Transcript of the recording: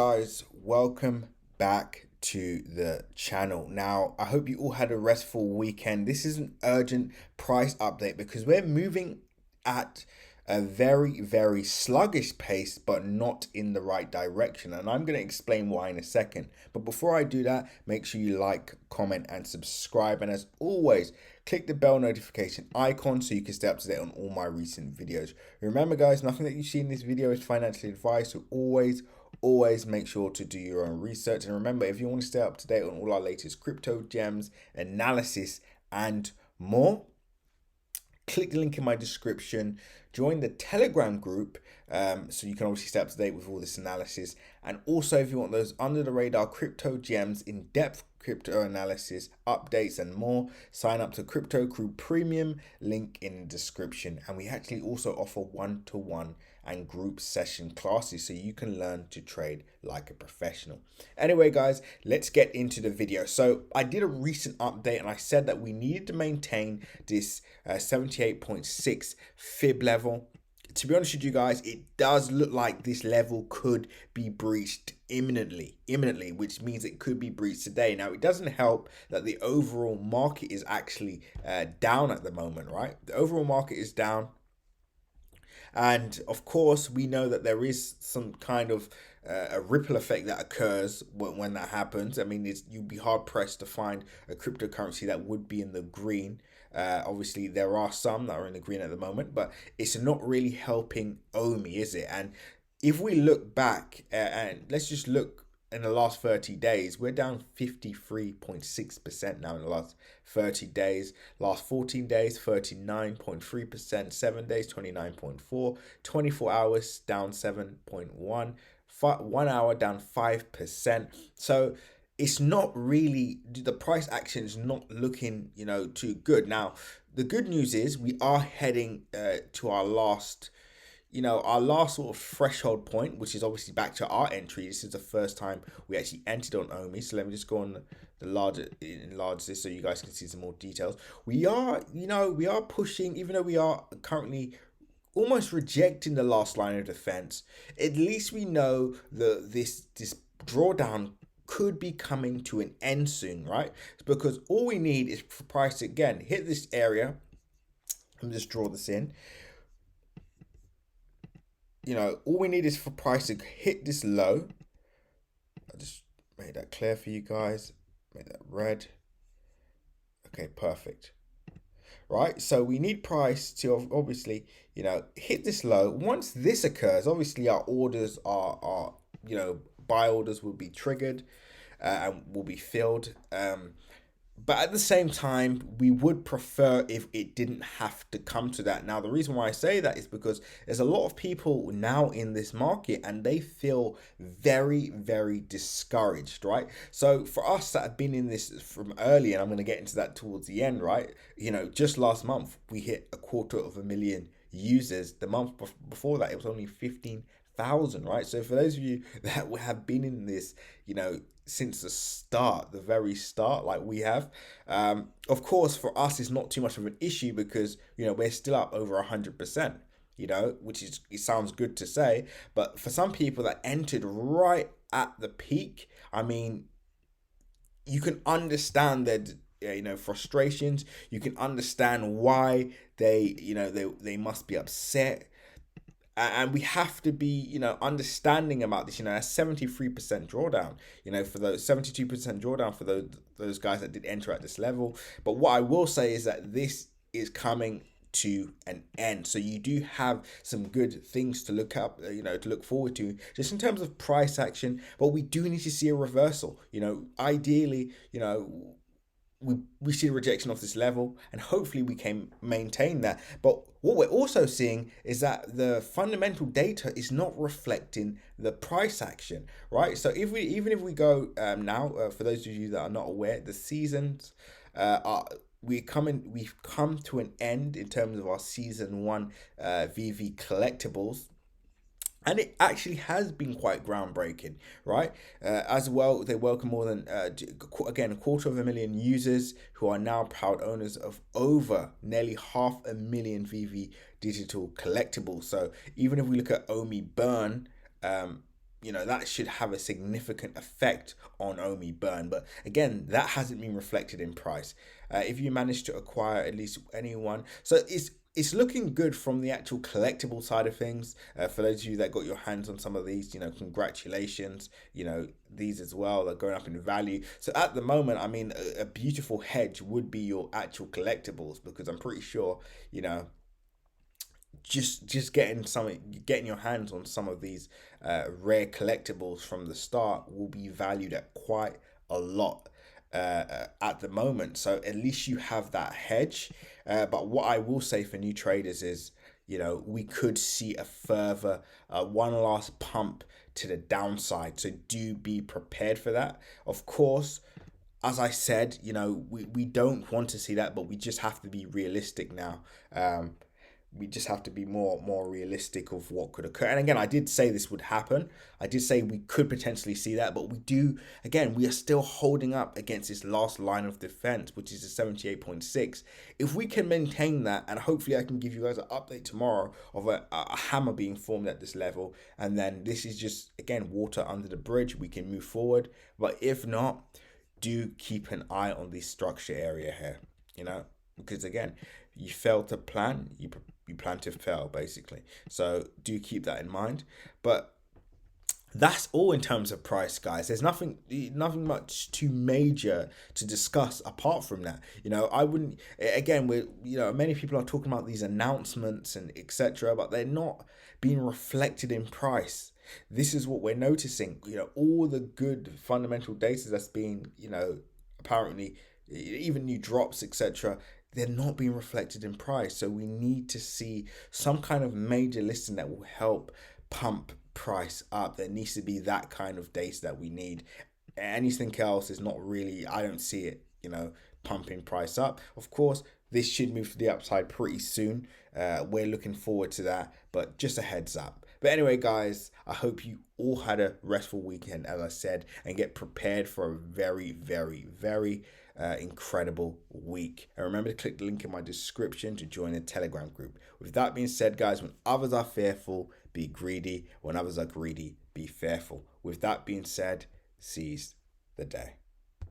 Guys, welcome back to the channel. Now, I hope you all had a restful weekend. This is an urgent price update because we're moving at a very sluggish pace, but not in the right direction. And I'm going to explain why in a second. But before I do that, make sure you like, comment, and subscribe. And as always, click the bell notification icon so you can stay up to date on all my recent videos. Remember, guys, nothing that you see in this video is financial advice, so always make sure to do your own research. And remember, if you want to stay up to date on all our latest crypto gems, analysis, and more, click the link in my description, join the Telegram group, so you can obviously stay up to date with all this analysis. And also, if you want those under the radar crypto gems, in-depth crypto analysis, updates, and more, sign up to Crypto Crew Premium, link in the description. And we actually also offer one-to-one and group session classes so you can learn to trade like a professional. Anyway, guys, let's get into the video. So I did a recent update and I said that we needed to maintain this 78.6 fib level. To be honest with you guys, it does look like this level could be breached imminently, which means it could be breached today. Now, it doesn't help that the overall market is actually down at the moment, right? The overall market is down. And of course, we know that there is some kind of a ripple effect that occurs when that happens. I mean, you'd be hard pressed to find a cryptocurrency that would be in the green. Obviously, there are some that are in the green at the moment, but it's not really helping Omi, is it? And if we look back and let's just look in the last 30 days, we're down 53.6% now in the last 30 days. Last 14 days, 39.3%. 7 days, 29.4. 24 hours, down 7.1. 1 hour, down 5%. So it's not really, the price action is not looking, too good. Now, the good news is we are heading to our last sort of threshold point, which is obviously back to our entry. This is the first time we actually entered on Omi. So let me just go on the enlarge this so you guys can see some more details. We are pushing, even though we are currently almost rejecting the last line of defense. At least we know that this drawdown could be coming to an end soon, right? Because all we need is for price to again hit this area. Let me just draw this in. All we need is for price to hit this low. I just made that clear for you guys. Make that red. Okay, perfect. Right, so we need price to obviously, hit this low. Once this occurs, obviously our orders are buy orders will be triggered and will be filled. But at the same time, we would prefer if it didn't have to come to that. Now, the reason why I say that is because there's a lot of people now in this market and they feel very discouraged, right? So for us that have been in this from early, and I'm going to get into that towards the end, right? Just last month, we hit 250,000 users. The month before that, it was only 15,000, right? So for those of you that have been in this, since the start, the very start, like we have, of course, for us, it's not too much of an issue because, we're still up over 100%, which it sounds good to say. But for some people that entered right at the peak, I mean, you can understand their frustrations. You can understand why they must be upset, and we have to be understanding about this. That's 73% drawdown, for those 72% drawdown for those guys that did enter at this level. But what I will say is that this is coming to an end, so you do have some good things to look up, to look forward to, just in terms of price action. But we do need to see a reversal. Ideally, we see a rejection of this level, and hopefully we can maintain that. But what we're also seeing is that the fundamental data is not reflecting the price action, right? So even if we go now, for those of you that are not aware, the seasons we've come to an end in terms of our season 1 VV collectibles. And it actually has been quite groundbreaking, right? As well, they welcome more than, again, 250,000 users who are now proud owners of over nearly 500,000 VV digital collectibles. So even if we look at Omi Burn, that should have a significant effect on Omi burn. But again, that hasn't been reflected in price. If you manage to acquire at least anyone, so it's looking good from the actual collectible side of things. For those of you that got your hands on some of these, congratulations. These as well are going up in value. So at the moment, I mean, a beautiful hedge would be your actual collectibles, because I'm pretty sure, just getting your hands on some of these rare collectibles from the start will be valued at quite a lot at the moment. So at least you have that hedge. But what I will say for new traders is, we could see a further one last pump to the downside. So do be prepared for that. Of course, as I said, we don't want to see that, but we just have to be realistic now. We just have to be more realistic of what could occur. And again, I did say this would happen. I did say we could potentially see that, but we are still holding up against this last line of defense, which is the 78.6. If we can maintain that, and hopefully I can give you guys an update tomorrow of a hammer being formed at this level, and then this is just, again, water under the bridge, we can move forward. But if not, do keep an eye on this structure area here, because again, you fail to plan, you plan to fail, basically. So do keep that in mind. But that's all in terms of price, guys. There's nothing much too major to discuss apart from that. I wouldn't, again, many people are talking about these announcements and etc., but they're not being reflected in price. This is what we're noticing. All the good fundamental data that's being, apparently, even new drops, etc., they're not being reflected in price. So we need to see some kind of major listing that will help pump price up. There needs to be that kind of data that we need. Anything else is not really, I don't see it, pumping price up. Of course, this should move to the upside pretty soon. We're looking forward to that, but just a heads up. But anyway, guys, I hope you all had a restful weekend, as I said, and get prepared for a very, very, very incredible week. And remember to click the link in my description to join the Telegram group. With that being said, guys, when others are fearful, be greedy. When others are greedy, be fearful. With that being said, seize the day.